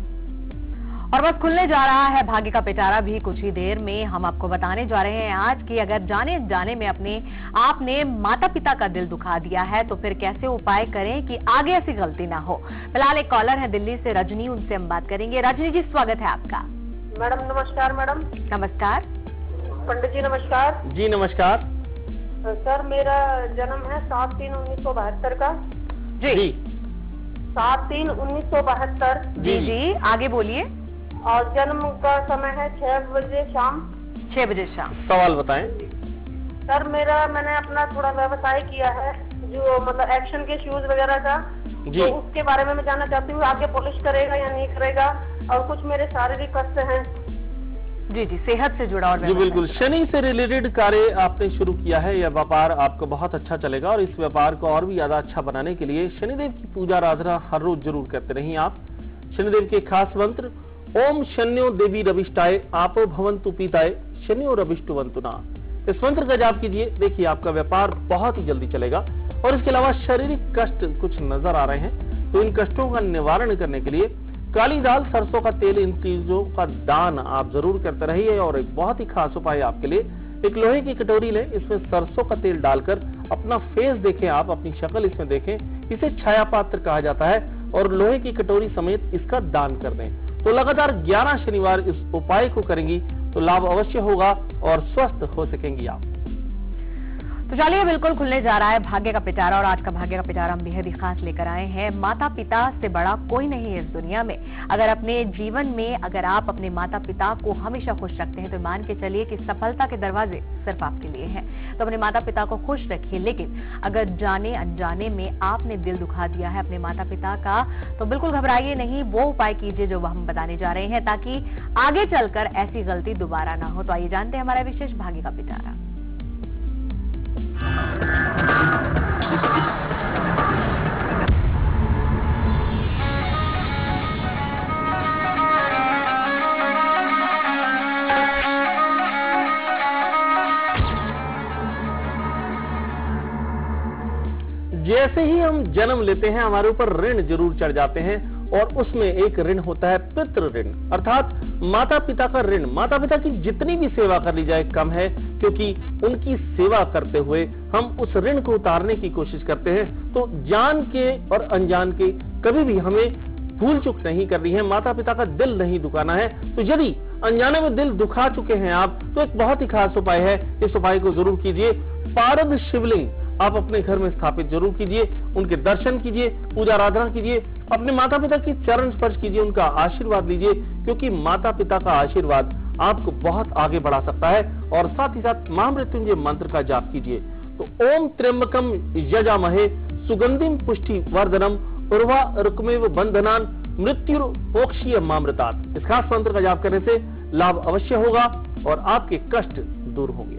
Speaker 1: और बस खुलने जा रहा है भाग्य का पिटारा भी कुछ ही देर में। हम आपको बताने जा रहे हैं आज कि अगर जाने में आपने माता पिता का दिल दुखा दिया है तो फिर कैसे उपाय करें कि आगे ऐसी गलती ना हो। फिलहाल एक कॉलर है दिल्ली से, रजनी, उनसे हम बात करेंगे। रजनी जी, स्वागत है आपका।
Speaker 8: मैडम नमस्कार। मैडम
Speaker 1: नमस्कार।
Speaker 8: पंडित जी नमस्कार।
Speaker 2: जी नमस्कार।
Speaker 8: सर मेरा जन्म है 7/3/1972 का।
Speaker 1: जी
Speaker 8: 7/3/1972।
Speaker 1: जी आगे बोलिए।
Speaker 8: और जन्म का समय है 6 बजे शाम।
Speaker 1: 6 बजे शाम।
Speaker 2: सवाल बताएं।
Speaker 8: सर मैंने अपना थोड़ा व्यवसाय किया है, जो मतलब एक्शन के शूज वगैरह का,
Speaker 2: जी।
Speaker 8: तो उसके बारे में मैं जानना चाहती हूँ, आगे पॉलिश करेगा या नहीं करेगा। और कुछ मेरे शारीरिक कष्ट हैं।
Speaker 1: जी सेहत से जुड़ा और
Speaker 2: जी बिल्कुल। शनि से रिलेटेड कार्य आपने शुरू किया है, यह व्यापार आपको बहुत अच्छा चलेगा और इस व्यापार को और भी ज्यादा अच्छा बनाने के लिए शनिदेव की पूजा आराधना हर रोज जरूर करते रहिए आप। शनिदेव के खास मंत्र ओम शन्यो देवी रविष्टाय आपो भवन्तु पीताय शन्यो रविष्टुवन्तु ना, इस मंत्र का जाप कीजिए। देखिए आपका व्यापार बहुत ही जल्दी चलेगा। और इसके अलावा शारीरिक कष्ट कुछ नजर आ रहे हैं, तो इन कष्टों का निवारण करने के लिए काली दाल, सरसों का तेल, इन चीजों का दान आप जरूर करते रहिए। और एक बहुत ही खास उपाय आपके लिए, एक लोहे की कटोरी लें, इसमें सरसों का तेल डालकर अपना फेस देखें आप, अपनी शक्ल इसमें देखें। इसे छाया पात्र कहा जाता है और लोहे की कटोरी समेत इसका दान कर दें। तो लगातार 11 शनिवार इस उपाय को करेंगी तो लाभ अवश्य होगा और स्वस्थ हो सकेंगी आप।
Speaker 1: तो चलिए बिल्कुल खुलने जा रहा है भाग्य का पिटारा और आज का भाग्य का पिटारा हम बेहद ही खास लेकर आए हैं। माता पिता से बड़ा कोई नहीं है इस दुनिया में। अगर अपने जीवन में अगर आप अपने माता पिता को हमेशा खुश रखते हैं तो मान के चलिए कि सफलता के दरवाजे सिर्फ आपके लिए हैं। तो अपने माता पिता को खुश रखिए, लेकिन अगर जाने अनजाने में आपने दिल दुखा दिया है अपने माता पिता का तो बिल्कुल घबराइए नहीं, वो उपाय कीजिए जो हम बताने जा रहे हैं ताकि आगे चलकर ऐसी गलती दोबारा ना हो। तो आइए जानते हैं हमारा विशेष भाग्य का पिटारा।
Speaker 2: जैसे ही हम जन्म लेते हैं हमारे ऊपर ऋण जरूर चढ़ जाते हैं, और उसमें एक ऋण होता है पितृ ऋण, अर्थात माता पिता का ऋण। माता पिता की जितनी भी सेवा कर ली जाए कम है, क्योंकि उनकी सेवा करते हुए हम उस ऋण को उतारने की कोशिश करते हैं। तो जान के और अनजान के कभी भी हमें भूल चूक नहीं करनी है, माता पिता का दिल नहीं दुखाना है। तो यदि अनजाने में दिल दुखा चुके हैं आप, तो एक बहुत ही खास उपाय है, इस उपाय को जरूर कीजिए। पारद शिवलिंग आप अपने घर में स्थापित जरूर कीजिए, उनके दर्शन कीजिए, पूजा आराधना कीजिए, अपने माता पिता की चरण स्पर्श कीजिए, उनका आशीर्वाद लीजिए, क्योंकि माता पिता का आशीर्वाद आपको बहुत आगे बढ़ा सकता है। और साथ ही साथ महामृत्युंजय मंत्र का जाप कीजिए। तो ओम त्र्यंबकम यजामहे सुगंधिम पुष्टि वर्धनम उर्वा रुकमेव बंधनान मृत्युर्मोक्षीय मामृतात्। इस खास मंत्र का जाप करने से लाभ अवश्य होगा और आपके कष्ट दूर होंगे।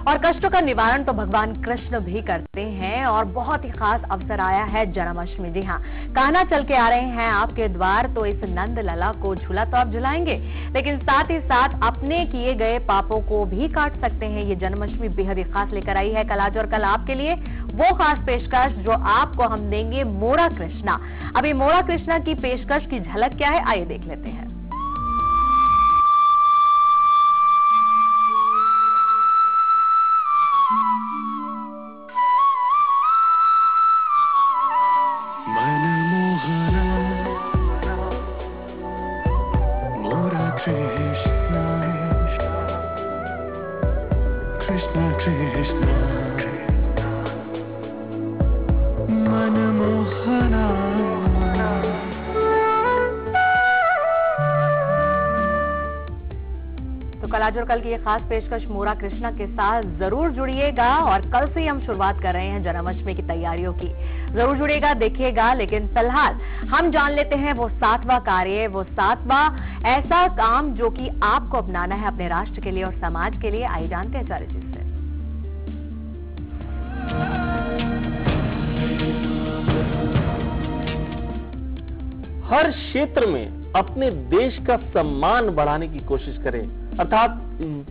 Speaker 1: और कष्टों का निवारण तो भगवान कृष्ण भी करते हैं, और बहुत ही खास अवसर आया है जन्माष्टमी। जी हाँ, कान्हा चल के आ रहे हैं आपके द्वार, तो इस नंद लला को झूला तो आप झुलाएंगे, लेकिन साथ ही साथ अपने किए गए पापों को भी काट सकते हैं। ये जन्माष्टमी बेहद ही खास लेकर आई है कल, आज और कल आपके लिए वो खास पेशकश जो आपको हम देंगे मोरा कृष्णा। अभी मोरा कृष्णा की पेशकश की झलक क्या है, आइए देख लेते हैं। आज और कल की ये खास पेशकश मोरा कृष्णा के साथ जरूर जुड़िएगा, और कल से ही हम शुरुआत कर रहे हैं जन्माष्टमी की तैयारियों की। जरूर जुड़िएगा, देखिएगा। लेकिन फिलहाल हम जान लेते हैं वो 7वां कार्य, वो 7वां ऐसा काम जो कि आपको अपनाना है अपने राष्ट्र के लिए और समाज के लिए। आइए जानते हैं आचार्य जी से।
Speaker 2: हर क्षेत्र में अपने देश का सम्मान बढ़ाने की कोशिश करें, अर्थात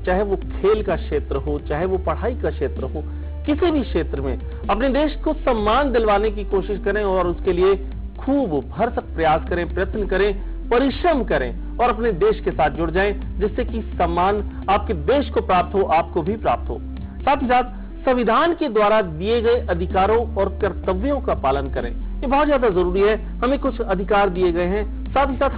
Speaker 2: चाहे वो खेल का क्षेत्र हो, चाहे वो पढ़ाई का क्षेत्र हो, किसी भी क्षेत्र में अपने देश को सम्मान दिलवाने की कोशिश करें और उसके लिए खूब भरसक प्रयास करें, प्रयत्न करें, परिश्रम करें और अपने देश के साथ जुड़ जाएं, जिससे कि सम्मान आपके देश को प्राप्त हो, आपको भी प्राप्त हो। साथ ही साथ संविधान के द्वारा दिए गए अधिकारों और कर्तव्यों का पालन करें, ये बहुत ज्यादा जरूरी है। हमें कुछ अधिकार दिए गए हैं, साथ ही साथ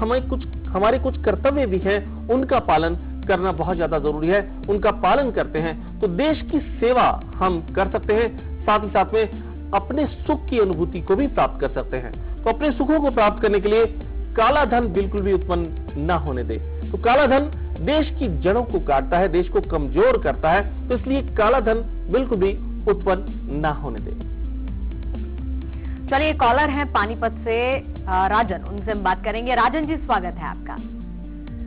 Speaker 2: हमारे कुछ कर्तव्य भी हैं, उनका पालन करना बहुत ज्यादा जरूरी है। उनका पालन करते हैं तो देश की सेवा हम कर सकते हैं, साथ ही साथ में अपने सुख की अनुभूति को भी प्राप्त कर सकते हैं। तो अपने सुखों को प्राप्त करने के लिए काला धन बिल्कुल भी उत्पन्न न होने दे। तो काला धन देश की जड़ों को काटता है, देश को कमजोर करता है, तो इसलिए काला धन बिल्कुल भी उत्पन्न न होने दे।
Speaker 1: चलिए, कॉलर हैं पानीपत से राजन, उनसे हम बात करेंगे। राजन जी, स्वागत है आपका।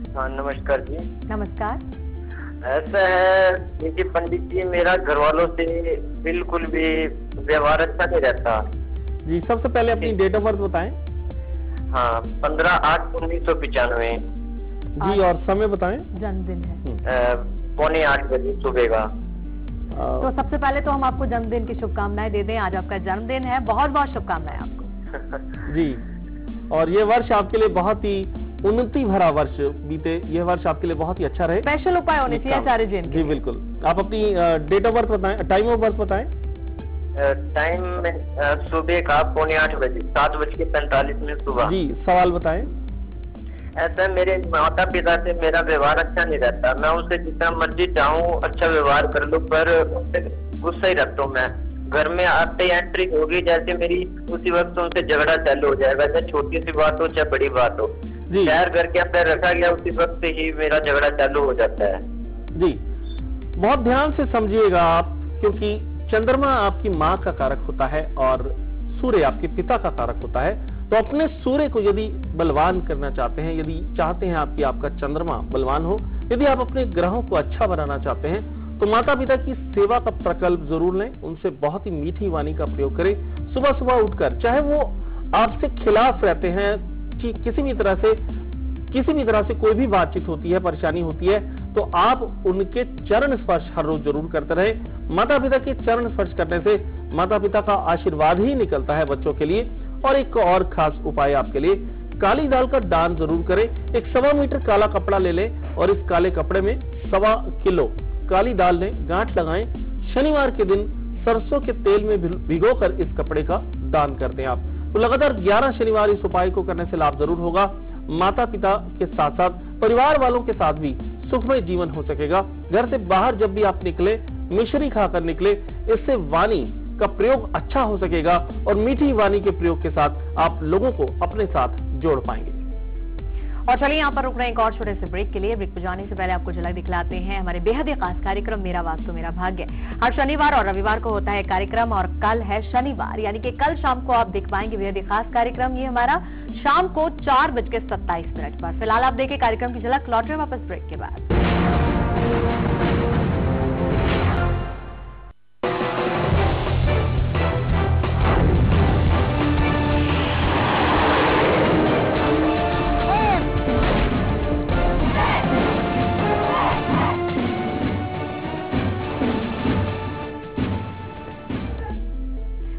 Speaker 11: हाँ, नमस्कार जी।
Speaker 1: नमस्कार।
Speaker 11: ऐसा है देखिए पंडित जी, मेरा घर वालों से बिल्कुल भी व्यवहार अच्छा नहीं रहता
Speaker 2: जी। सबसे पहले अपनी डेट ऑफ बर्थ बताएं।
Speaker 11: हाँ, 15/8/1995
Speaker 2: जी, और समय बताएं।
Speaker 1: जन्मदिन है
Speaker 11: 7:45 बजे सुबह का।
Speaker 1: तो सबसे पहले तो हम आपको जन्मदिन की शुभकामनाएं दे दें। आज आपका जन्मदिन है, बहुत बहुत शुभकामनाएं आपको।
Speaker 2: जी, और ये वर्ष आपके लिए बहुत ही उन्नति भरा वर्ष बीते, यह वर्ष आपके लिए बहुत ही अच्छा रहे।
Speaker 1: स्पेशल उपाय होने चाहिए आचार्य जी।
Speaker 2: जी बिल्कुल। आप अपनी डेट ऑफ बर्थ बताएं, टाइम ऑफ बर्थ बताएं।
Speaker 11: टाइम सुबह का 7:45 बजे, 7:45 में सुबह।
Speaker 2: जी, सवाल बताएं।
Speaker 11: ऐसा मेरे माता पिता से मेरा व्यवहार अच्छा नहीं रहता। मैं उनसे जितना मर्जी चाहूँ अच्छा व्यवहार कर लूँ, पर गुस्सा ही रखता हूँ। मैं घर में आते ही एंट्री होगी जैसे मेरी, उसी वक्त उनसे झगड़ा चालू हो जाएगा, चाहे छोटी सी बात हो चाहे बड़ी बात हो। शहर घर के अंदर रखा गया, उसी वक्त से ही मेरा झगड़ा चालू हो जाता है।
Speaker 2: जी, बहुत ध्यान से समझिएगा आप, क्योंकि चंद्रमा आपकी माँ का कारक होता है और सूर्य आपके पिता का कारक होता है। तो अपने सूर्य को यदि बलवान करना चाहते हैं, यदि चाहते हैं आपका चंद्रमा बलवान हो, यदि आप अपने ग्रहों को अच्छा बनाना चाहते हैं, तो माता पिता की सेवा का प्रकल्प जरूर लें। उनसे बहुत ही मीठी वाणी का प्रयोग करें। सुबह सुबह उठकर, चाहे वो आपसे खिलाफ रहते हैं, किसी भी तरह से कोई भी बातचीत होती है, परेशानी होती है, तो आप उनके चरण स्पर्श हर रोज जरूर करते रहे। माता पिता के चरण स्पर्श करने से माता पिता का आशीर्वाद ही निकलता है बच्चों के लिए। और एक और खास उपाय आपके लिए, काली दाल का दान जरूर करें। एक 1.25 मीटर काला कपड़ा ले लें और इस काले कपड़े में 1.25 किलो काली दाल लें, गांठ लगाएं। शनिवार के दिन सरसों के तेल में भिगोकर इस कपड़े का दान कर दें आप। तो लगातार 11 शनिवार इस उपाय को करने से लाभ जरूर होगा। माता पिता के साथ साथ परिवार वालों के साथ भी सुखमय जीवन हो सकेगा। घर से बाहर जब भी आप निकले, मिश्री खाकर निकले, इससे वाणी का प्रयोग अच्छा हो सकेगा और मीठी वाणी के प्रयोग के साथ आप लोगों को अपने साथ जोड़ पाएंगे।
Speaker 1: और चलिए यहाँ पर रुक रहे हैं एक और छोटे से ब्रेक के लिए। ब्रेक पर जाने से पहले आपको झलक दिखलाते हैं हमारे बेहद ही खास कार्यक्रम मेरा वास्तु मेरा भाग्य। हर शनिवार और रविवार को होता है कार्यक्रम और कल है शनिवार, यानी कि कल शाम को आप देख पाएंगे बेहद ही खास कार्यक्रम। ये हमारा शाम को 4:27 पर। फिलहाल आप देखें कार्यक्रम की झलक, लौट रहे वापस ब्रेक के बाद।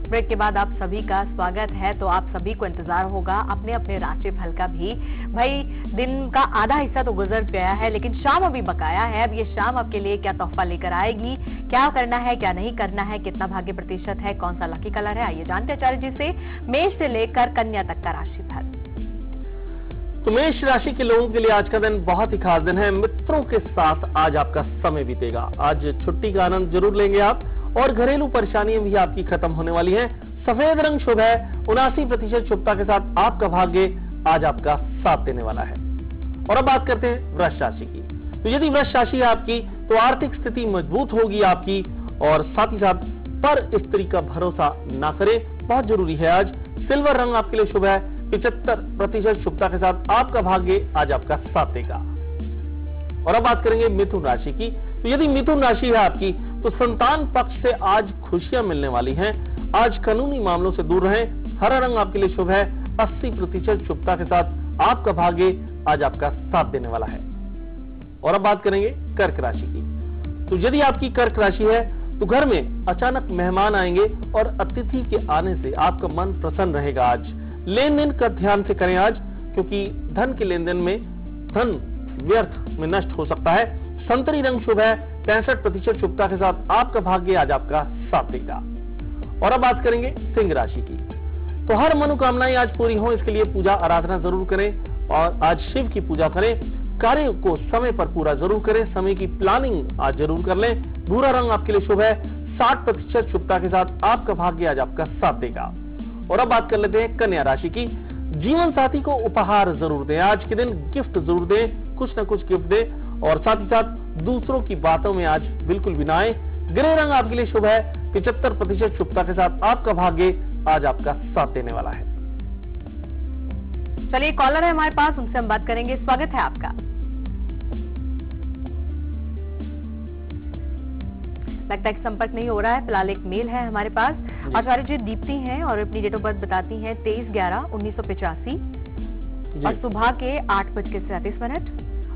Speaker 1: ब्रेक के बाद आप सभी का स्वागत है। तो आप सभी को इंतजार होगा अपने अपने राशि फल का भी। भाई दिन का आधा हिस्सा तो गुजर गया है, लेकिन शाम अभी बकाया है। अब ये शाम आपके लिए क्या तोहफा लेकर आएगी, क्या करना है क्या नहीं करना है, कितना भाग्य प्रतिशत है, कौन सा लकी कलर है, आइए जानते हैं आचार्य जी से मेष से लेकर कन्या तक का राशि फल।
Speaker 2: तो मेष राशि के लोगों के लिए आज का दिन बहुत ही खास दिन है। मित्रों के साथ आज आपका समय बीतेगा। आज छुट्टी का आनंद जरूर लेंगे आप और घरेलू परेशानियां भी आपकी खत्म होने वाली हैं। सफेद रंग शुभ है। 79% शुभता के साथ आपका भाग्य आज आपका साथ देने वाला है। और अब बात करते हैं वृष राशि की। तो यदि वृष राशि है आपकी तो आर्थिक स्थिति मजबूत होगी आपकी, और साथ ही साथ पर स्त्री का भरोसा ना करें, बहुत जरूरी है। आज सिल्वर रंग आपके लिए शुभ है। 75% शुभता के साथ आपका भाग्य आज आपका साथ देगा। और अब बात करेंगे मिथुन राशि की। तो यदि मिथुन राशि है आपकी तो संतान पक्ष से आज खुशियां मिलने वाली हैं। आज कानूनी मामलों से दूर रहें। हरा रंग आपके लिए शुभ है। 80% शुभता के साथ आपका भाग्य आज आपका साथ देने वाला है। और अब बात करेंगे कर्क राशि की। तो यदि आपकी कर्क राशि है तो घर में अचानक मेहमान आएंगे और अतिथि के आने से आपका मन प्रसन्न रहेगा। आज लेन देन का ध्यान से करें आज, क्योंकि धन के लेन देन में धन व्यर्थ में नष्ट हो सकता है। संतरी रंग शुभ है। 65% शुभता के साथ आपका भाग्य आज आपका साथ देगा। और अब बात करेंगे सिंह राशि की। तो हर मनोकामनाएं आज पूरी हो, इसके लिए पूजा आराधना जरूर करें और आज शिव की पूजा करें। कार्य को समय पर पूरा जरूर करें। समय की प्लानिंग आज जरूर कर लें। भूरा रंग आपके लिए शुभ है। 60% शुभता के साथ आपका भाग्य आज आपका साथ देगा। और अब बात कर लेते हैं कन्या राशि की। जीवन साथी को उपहार जरूर दें। आज के दिन गिफ्ट जरूर दें, कुछ न कुछ गिफ्ट दें, और साथ ही साथ दूसरों की बातों में आज बिल्कुल भी ना आए। ग्रे रंग आपके लिए शुभ है। 75% शुभता के साथ आपका भाग्य आज आपका साथ देने वाला है।
Speaker 1: चलिए कॉलर है हमारे पास, उनसे हम बात करेंगे। स्वागत है आपका। लगता है कि संपर्क नहीं हो रहा है। फिलहाल एक मेल है हमारे पास। आचार्य जी दीप्ति हैं और अपनी डेट ऑफ बर्थ बताती हैं 23/11/1985 और सुबह के 8:37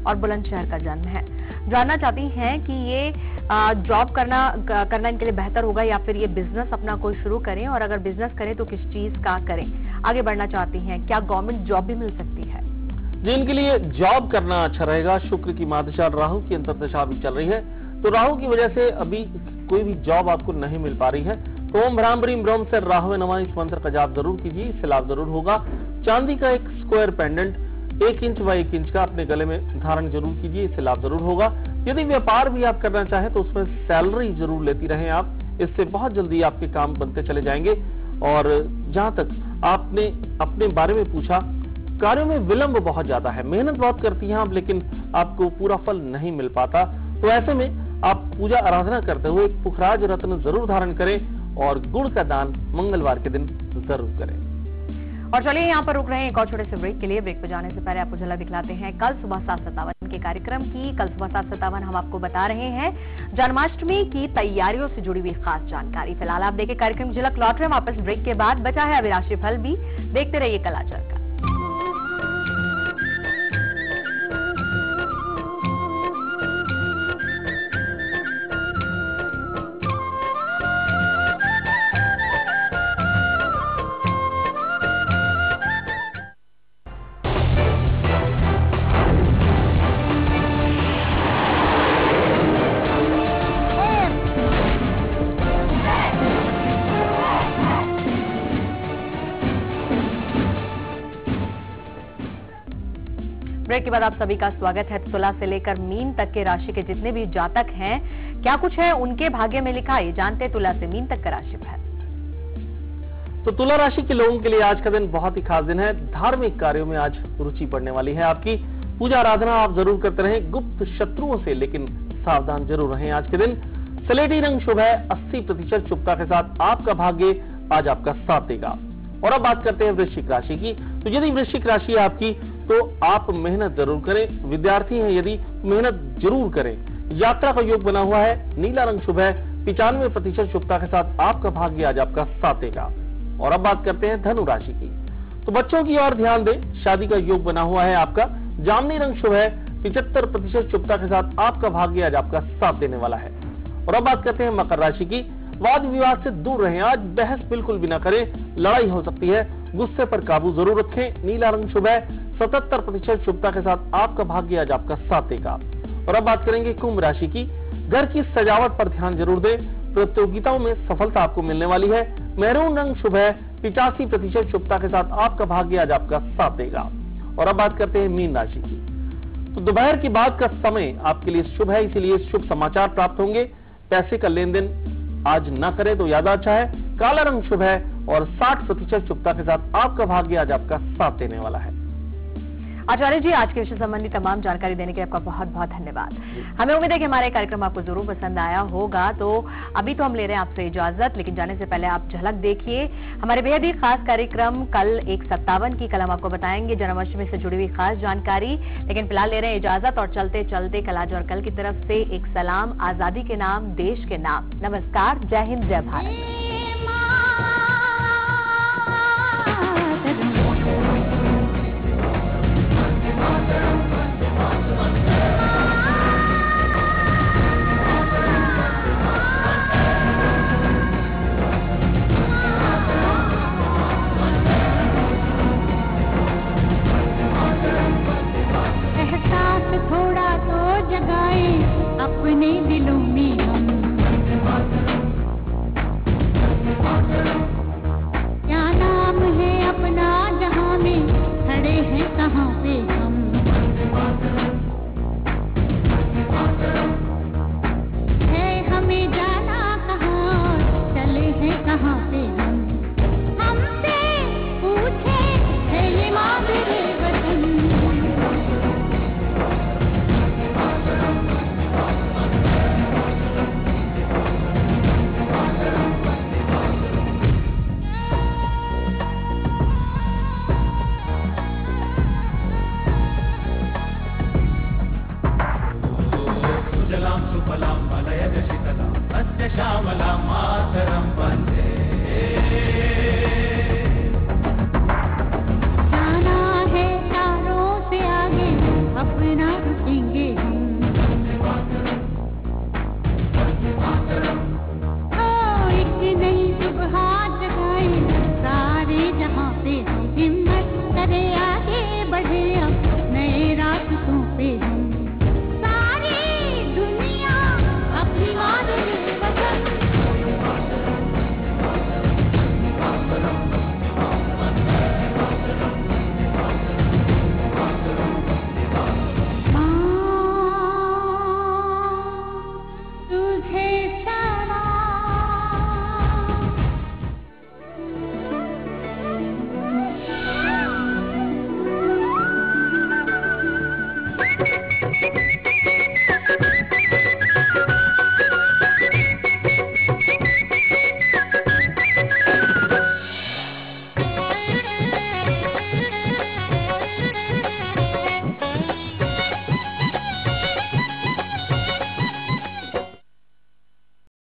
Speaker 1: और बुलंदशहर का जन्म है। जानना चाहती हैं कि ये जॉब करना इनके लिए बेहतर होगा या फिर ये बिजनेस अपना कोई शुरू करें, और अगर बिजनेस करें तो किस चीज का करें। आगे बढ़ना चाहती हैं, क्या गवर्नमेंट जॉब भी मिल सकती है?
Speaker 2: जिनके लिए जॉब करना अच्छा रहेगा, शुक्र की महादशा राहु की अंतर्दशा भी चल रही है, तो राहु की वजह से अभी कोई भी जॉब आपको नहीं मिल पा रही है। तो ओम भ्राम ब्रीम ब्रह्म से राहु नमः इस मंत्र का जाप जरूर कीजिए, इससे लाभ जरूर होगा। चांदी का एक square pendant 1 inch by 1 inch का अपने गले में धारण जरूर कीजिए, इससे लाभ जरूर होगा। यदि व्यापार भी आप करना चाहें तो उसमें सैलरी जरूर लेती रहें आप, इससे बहुत जल्दी आपके काम बनते चले जाएंगे। और जहां तक आपने अपने बारे में पूछा, कार्यों में विलंब बहुत ज्यादा है, मेहनत बहुत करती हैं आप, लेकिन आपको पूरा फल नहीं मिल पाता। तो ऐसे में आप पूजा आराधना करते हुए एक पुखराज रत्न जरूर धारण करें और गुड़ का दान मंगलवार के दिन जरूर करें।
Speaker 1: और चलिए यहाँ पर रुक रहे हैं एक और छोटे से ब्रेक के लिए। ब्रेक पर जाने से पहले आपको झलक दिखलाते हैं कल सुबह 7:57 के कार्यक्रम की। कल सुबह 7:57 हम आपको बता रहे हैं जन्माष्टमी की तैयारियों से जुड़ी हुई खास जानकारी। फिलहाल आप देखें कार्यक्रम झलक, लौट रहे हैं वापस ब्रेक के बाद। बचा है अभी राशिफल भी, देखते रहिए कलाचार का। ब्रेक के बाद आप सभी का स्वागत है। तुला से लेकर मीन तक के राशि के जितने भी जातक हैं, क्या कुछ है उनके भाग्य में लिखा, ये जानते तुला से मीन तक का राशिफल।
Speaker 2: तो तुला राशि के लोगों के लिए आज का दिन बहुत ही खास दिन है। धार्मिक कार्यों में आज रुचि पड़ने वाली है आपकी। पूजा आराधना आप जरूर करते रहें, गुप्त शत्रुओं से लेकिन सावधान जरूर रहें। आज के दिन स्लेटी रंग शुभ है। 80% शुभता के साथ आपका भाग्य आज आपका साथ देगा। और अब बात करते हैं वृश्चिक राशि की। तो यदि वृश्चिक राशि है आपकी तो आप मेहनत जरूर करें। विद्यार्थी हैं यदि मेहनत जरूर करें। यात्रा का योग बना हुआ है। नीला रंग शुभ है। 95% शुभता के साथ आपका भाग्य आज आपका साथ देगा। और अब बात करते हैं धनु राशि की। तो बच्चों की ओर ध्यान दें, शादी का योग बना हुआ है आपका। जामनी रंग शुभ है। 75% शुभता के साथ आपका भाग्य आज आपका साथ देने वाला है। और अब बात करते हैं मकर राशि की। वाद विवाद से दूर रहें। आज बहस बिल्कुल भी ना करें, लड़ाई हो सकती है। गुस्से पर काबू जरूर रखें। नीला रंग शुभ है। 77% शुभता के साथ आपका भाग्य आज आपका साथ देगा। और अब बात करेंगे कुंभ राशि की। घर की सजावट पर ध्यान जरूर दें। प्रतियोगिताओं में सफलता आपको मिलने वाली है। मैरून रंग शुभ है। 85% शुभता के साथ आपका भाग्य आज आपका साथ देगा। और अब बात करते हैं मीन राशि की। तो दोपहर के बाद का समय आपके लिए शुभ है, इसीलिए शुभ समाचार प्राप्त होंगे। पैसे का लेन देन आज ना करें तो ज्यादा अच्छा है। काला रंग शुभ है और 60% शुभता के साथ आपका भाग्य आज आपका साथ देने वाला है।
Speaker 1: आचार्य जी, आज के विषय संबंधी तमाम जानकारी देने के लिए आपका बहुत बहुत धन्यवाद। हमें उम्मीद है कि हमारा कार्यक्रम आपको जरूर पसंद आया होगा। तो अभी तो हम ले रहे हैं आपसे इजाजत, लेकिन जाने से पहले आप झलक देखिए हमारे बेहद ही खास कार्यक्रम। कल 157 की कल हम आपको बताएंगे जन्माष्टमी से जुड़ी हुई खास जानकारी। लेकिन फिलहाल ले रहे हैं इजाजत और चलते चलते कल आज और कल की तरफ से एक सलाम आजादी के नाम, देश के नाम। नमस्कार, जय हिंद, जय भारत।
Speaker 12: अपने दिलों में हम क्या नाम है अपना, जहां में खड़े हैं कहां पे हम। है हमें जाना कहां, चले हैं कहां पे हम। हमसे पूछे है ये मादरे वतन।
Speaker 13: श्यामला